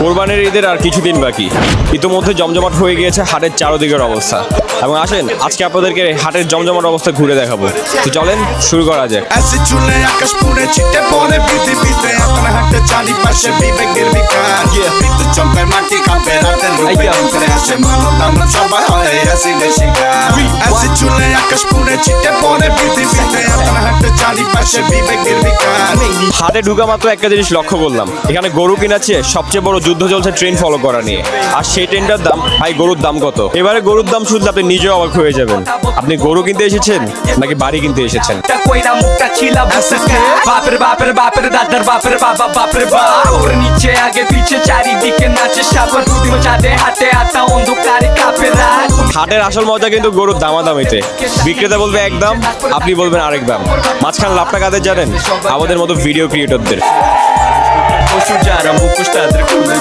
কোরবানির ঈদের আর কিছুদিন বাকি, ইতোমধ্যে জমজমাট হয়ে গিয়েছে হাটের চারদিকের অবস্থা। এবং আসেন আজকে আপনাদেরকে হাটের জমজমাট অবস্থা ঘুরে দেখাবো। তো চলেন শুরু করা যাক। Acid চুলে আকাশ পুড়ে ছিটে পড়ে পৃথিবীতে এখন হাঁটে চারিপাশে বিবেকের বিকাশ বিদ্যুৎ চমকায় মাটি কাঁপে রাতের রূপে করে আসে মানব দানব সবাই হয় অ্যাসিডের শিকার অ্যাসিড চুলে আকাশ পুড়ে ছিটে পড়ে পৃথিবীতে এখন হাঁটে চারিপাশে বিবেকের বিকাশ। হাটে ঢুকা মাত্র একটা জিনিস লক্ষ্য করলাম, এখানে গরু কিনাচ্ছে সবচেয়ে বড় যুদ্ধ চলছে ট্রেন ফলো করা নিয়ে। আর সেই ট্রেনটার দাম, ভাই গরুর দাম কত? এবারে গরুর দাম শুনলে আপনি নিজেও অবাক হয়ে যাবেন। আপনি গরু কিনতে এসেছেন নাকি বাড়ি কিনতে এসেছেন? কইরা মুখটা ছিলা বসকে বাপের বাপের বাপের দাদার বাপের বাবা বাপের বাপ ওর নিচে আগে পিছে চারিদিকে নাচে সাগর দুদিন চাঁদে হাতে আতা অন্ধকারে কাঁপে রাত। হাটের আসল মজা কিন্তু গরুর দামাদামিতে। বিক্রেতা বলবে এক দাম, আপনি বলবেন আরেক দাম। মাঝখানে লাভটা কাদের জানেন? আমাদের মতো ভিডিও ক্রিয়েটরদের। পশু যারা মুখোশ তাদের খুলে